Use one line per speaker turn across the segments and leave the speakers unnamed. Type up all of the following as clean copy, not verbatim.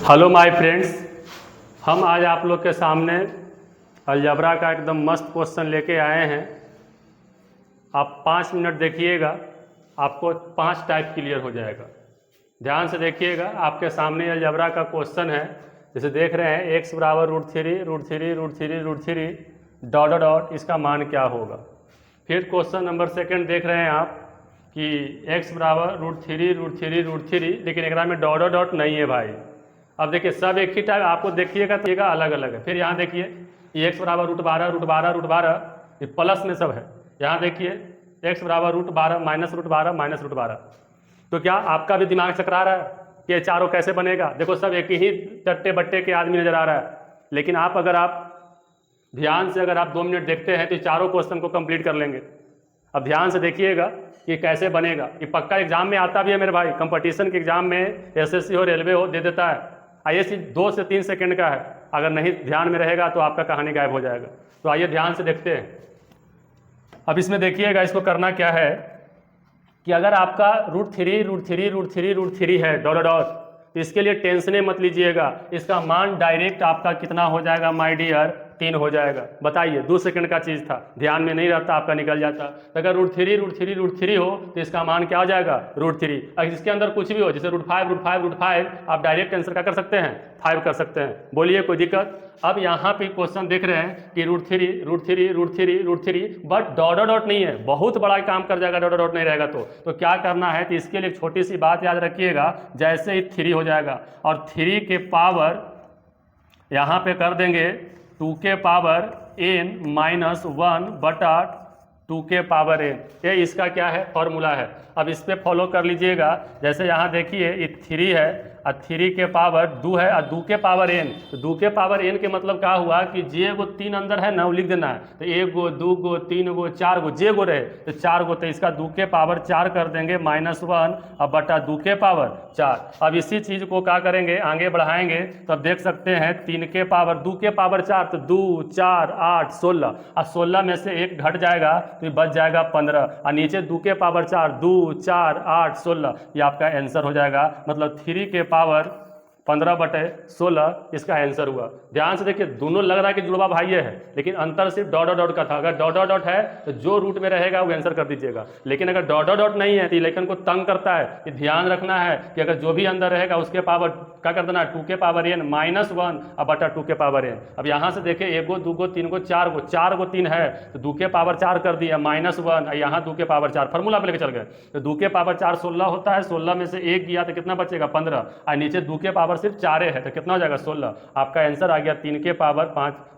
Hello my friends, हम आज आप लोग के सामने अलजबरा का एकदम मस्त क्वेश्चन लेके आए हैं। आप 5 मिनट देखिएगा, आपको 5 टाइप क्लियर हो जाएगा। ध्यान से देखिएगा, आपके सामने अलजबरा का क्वेश्चन है। जैसे देख रहे हैं x बराबर √3 डॉट डॉट डॉट, इसका मान क्या होगा। फिर क्वेश्चन नंबर सेकंड देख रहे हैं आप कि x बराबर √3, लेकिन एक में डॉट डॉट डॉट नहीं है भाई। अब देखिए सब एक ही टाइप आपको देखिएगा तो अलग अलग है। फिर यहाँ देखिए ये x बराबर √12, ये प्लस में सब है। यहाँ देखिए x बराबर √12 -√12। तो क्या आपका भी दिमाग चकरा रहा है कि ये चारों कैसे बनेगा? देखो सब एक ही टट्टे बट्टे के आदमी नजर आ रहा है, लेकिन अगर आप ध्यान से आप 2 मिनट देखते हैं तो चारों क्वेश्चन को कंप्लीट कर लेंगे। अब ध्यान से देखिएगा कि कैसे बनेगा। ये पक्का एग्जाम में आता भी है मेरे भाई, कंपटीशन के एग्जाम में एसएससी हो रेलवे हो दे देता है। आइए 2 से 3 सेकंड का है, अगर नहीं ध्यान में रहेगा तो आपका कहानी गायब हो जाएगा। तो आइए ध्यान से देखते हैं। अब इसमें देखिएगा, इसको करना क्या है कि अगर आपका √3 है डॉट डॉट, तो इसके लिए टेंशने मत लीजिएगा। इसका मान डायरेक्ट आपका कितना हो जाएगा माय डियर? 3 हो जाएगा। बताइए, 2 सेकंड का चीज़ था, ध्यान में नहीं रहता, आपका निकल जाता। तो अगर √3 हो तो इसका मान क्या हो जाएगा? √3। अगर इसके अंदर कुछ भी हो, जैसे √5, आप डायरेक्ट आंसर क्या कर सकते हैं? 5 कर सकते हैं। बोलिए कोई दिक्कत? अब यहाँ पे क्वेश्चन देख रहे हैं कि √3, बट डॉट डॉट नहीं है। बहुत बड़ा काम कर जाएगा डॉट डॉट नहीं रहेगा तो क्या करना है? तो इसके लिए एक छोटी सी बात याद रखिएगा। जैसे ही 3 हो जाएगा और 3 के पावर यहाँ पे कर देंगे 2 के पावर n -1 बटा 2 के पावर n। ये इसका क्या है? फॉर्मूला है। अब इस पर फॉलो कर लीजिएगा। जैसे यहाँ देखिए ये 3 है और 3 के पावर 2 है और 2 के पावर n। तो 2 के पावर n के मतलब क्या हुआ कि जे गो 3 अंदर है ना, वो लिख देना है। तो 1 गो 2 गो 3 गो 4 गो, जे गो रहे तो 4 गो, तो इसका 2 के पावर 4 कर देंगे -1 और बटा 2 के पावर 4। अब इसी चीज़ को क्या करेंगे? आगे बढ़ाएंगे तो अब देख सकते हैं 3 के पावर 2 के पावर 4, तो 2 4 8 16 और 16 में से 1 घट जाएगा तो बच जाएगा 15 और नीचे 2 के पावर 4, 2 4 8 16, ये आपका आंसर हो जाएगा। मतलब 3 के पावर 15/16 इसका आंसर हुआ। ध्यान से देखिए, दोनों लग रहा है कि जुड़वा भाई है, लेकिन अंतर सिर्फ डॉट डॉट का था। अगर डॉट डॉट है तो जो रूट में रहेगा वो आंसर कर दीजिएगा, लेकिन अगर डॉट डॉट नहीं है तो लेखन को तंग करता है। ये ध्यान रखना है कि अगर जो भी अंदर रहेगा उसके पावर क्या कर देना? 2 के पावर n -1 और बटा 2 के पावर n। अब यहाँ से देखिए 1 गो 2 गो 3 गो 4 गो, 4 गो 3 है तो 2 के पावर 4 कर दिया -1, यहाँ 2 के पावर 4 फॉर्मूला पे लेके चल गए। तो 2 के पावर 4 16 होता है, 16 में से 1 गया तो कितना बचेगा? 15 और नीचे 2 के पावर सिर्फ 4 है तो कितना हो जाएगा? 16। आपका आंसर आ गया 3 के पावर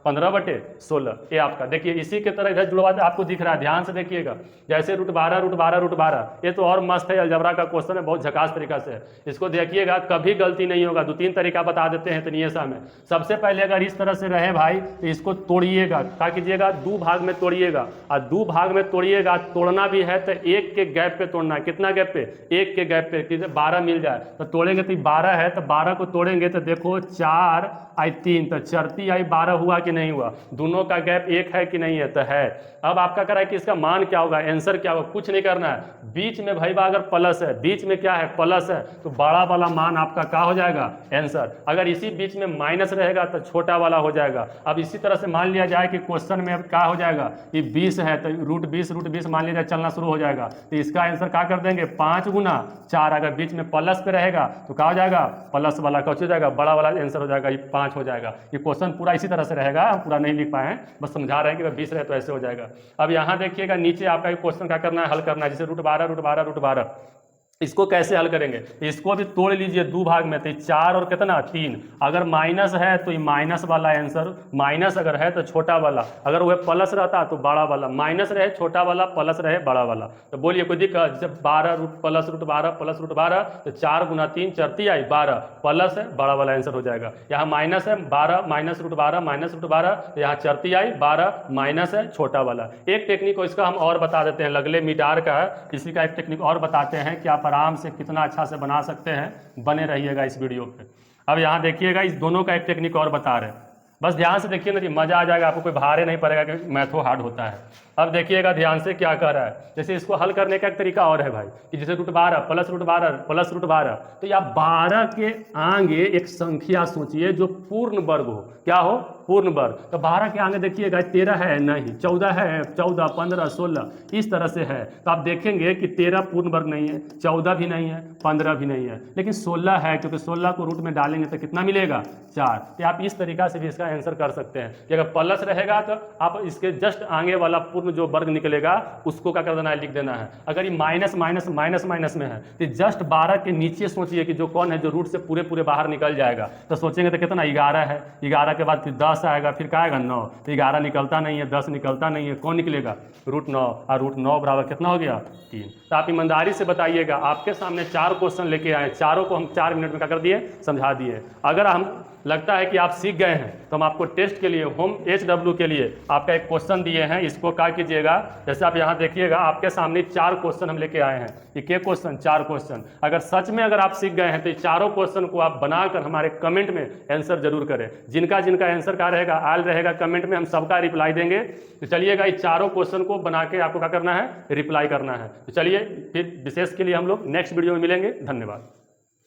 15/16। ये आपका देखिए, इसी के तरह इधर जुड़वा आपको दिख रहा है। ध्यान से देखिएगा, जैसे √12, ये तो और मस्त है। अलजबरा का क्वेश्चन है, बहुत झकास तरीका से है। इसको देखिएगा, कभी गलती नहीं होगा। 2-3 तरीका बता देते हैं तनियसा में। सबसे पहले अगर इस तरह से रहे भाई तो इसको तोड़िएगा। क्या कीजिएगा? 2 भाग में तोड़िएगा और 2 भाग में तोड़िएगा। तोड़ना भी है तो 1 के गैप पे तोड़ना है। कितना गैप पे? 1 के गैप पे। 12 मिल जाए तो तोड़ेंगे तो 12 है, तो 12 को तोड़ेंगे तो देखो 4 आई 3, तो 4 आई 12 हुआ कि नहीं हुआ? दोनों का गैप 1 है कि नहीं है? तो है। अब आपका कह रहा है कि इसका मान क्या होगा, आंसर क्या होगा? कुछ नहीं करना है। बीच में भाई अगर प्लस है, बीच में क्या है? प्लस है, तो बड़ा वाला मान आपका क्या हो जाएगा? आंसर। अगर इसी बीच में माइनस रहेगा तो छोटा वाला हो जाएगा। अब इसी तरह से मान लिया जाए कि क्वेश्चन में अब क्या हो जाएगा? ये 20 है तो √20 मान लिया जाए चलना शुरू हो जाएगा, तो इसका आंसर क्या कर देंगे? 5 गुना 4। अगर बीच में प्लस पे रहेगा तो क्या हो जाएगा? प्लस वाला क्या हो जाएगा? बड़ा वाला आंसर हो जाएगा, ये 5 हो जाएगा। ये क्वेश्चन पूरा इसी तरह से रहेगा, हम पूरा नहीं लिख पाए हैं, बस समझा रहे हैं कि 20 रहे तो ऐसे हो जाएगा। अब यहाँ देखिएगा, नीचे आपका क्वेश्चन क्या करना है? हल करना है। जैसे √12, इसको कैसे हल करेंगे? इसको भी तोड़ लीजिए 2 भाग में, तो 4 और कितना? 3। अगर माइनस है तो ये माइनस वाला आंसर, माइनस अगर है तो छोटा वाला, अगर वह प्लस रहता तो बड़ा वाला, माइनस रहे छोटा वाला, प्लस रहे बड़ा वाला। तो बोलिए कोई दिक्कत? जैसे 12 प्लस √12 तो 4 गुना 3 4 आई 12, प्लस है बड़ा वाला आंसर हो जाएगा। यहाँ माइनस है 12 -√12 तो यहाँ 4 आई 12, माइनस है छोटा वाला। एक टेक्निक इसका हम और बता देते हैं, लगले मीटार का है, इसी का एक टेक्निक और बताते हैं कि आप आराम से कितना अच्छा से बना सकते हैं। बने रहिएगा इस वीडियो पे। अब यहाँ देखिएगा, इस दोनों का एक टेक्निक और बता रहे हैं, बस ध्यान से देखिए ना जी, मजा आ जाएगा आपको। कोई भारे नहीं पड़ेगा कि मैथो हार्ड होता है। अब देखिएगा ध्यान से क्या कह रहा है। जैसे इसको हल करने का एक तरीका और है भाई कि जैसे √12 प्लस √12 प्लस √12, तो या 12 के आगे एक संख्या सोचिए जो पूर्ण वर्ग हो। क्या हो? पूर्ण वर्ग। तो 12 के आगे देखिएगा 13 है नहीं, 14 है, 14, 15, 16 इस तरह से है। तो आप देखेंगे कि 13 पूर्ण वर्ग नहीं है, 14 भी नहीं है, 15 भी नहीं है, लेकिन 16 है, क्योंकि 16 को रूट में डालेंगे तो कितना मिलेगा? 4। तो आप इस तरीका से भी इसका आंसर कर सकते हैं कि अगर प्लस रहेगा तो आप इसके जस्ट आगे वाला पूर्ण जो वर्ग निकलेगा उसको क्या कर देना है? लिख देना है। अगर ये माइनस माइनस माइनस माइनस में है तो जस्ट 12 के नीचे सोचिए कि जो कौन है जो रूट से पूरे पूरे बाहर निकल जाएगा। तो सोचेंगे तो कितना? 11 है, 11 के बाद फिर 10 आएगा, फिर क्या आएगा? 9। तो 11 निकलता नहीं है, 10 निकलता नहीं है, कौन निकलेगा? √9। और √9 बराबर कितना हो गया? 3। तो आप ईमानदारी से बताइएगा, आपके सामने 4 क्वेश्चन लेके आए, चारों को हम 4 मिनट में क्या कर दिए? समझा दिए। अगर हम लगता है कि आप सीख गए हैं तो हम आपको टेस्ट के लिए होम HW के लिए आपका एक क्वेश्चन दिए हैं, इसको क्या कीजिएगा, जैसे आप यहाँ देखिएगा आपके सामने 4 क्वेश्चन हम लेके आए हैं। ये क्या क्वेश्चन? 4 क्वेश्चन। अगर सच में अगर आप सीख गए हैं तो ये चारों क्वेश्चन को आप बनाकर हमारे कमेंट में आंसर जरूर करें। जिनका जिनका आंसर क्या रहेगा? आल रहेगा कमेंट में, हम सबका रिप्लाई देंगे। तो चलिएगा ये चारों क्वेश्चन को बना के आपको क्या करना है? रिप्लाई करना है। तो चलिए फिर विशेष के लिए हम लोग नेक्स्ट वीडियो में मिलेंगे। धन्यवाद।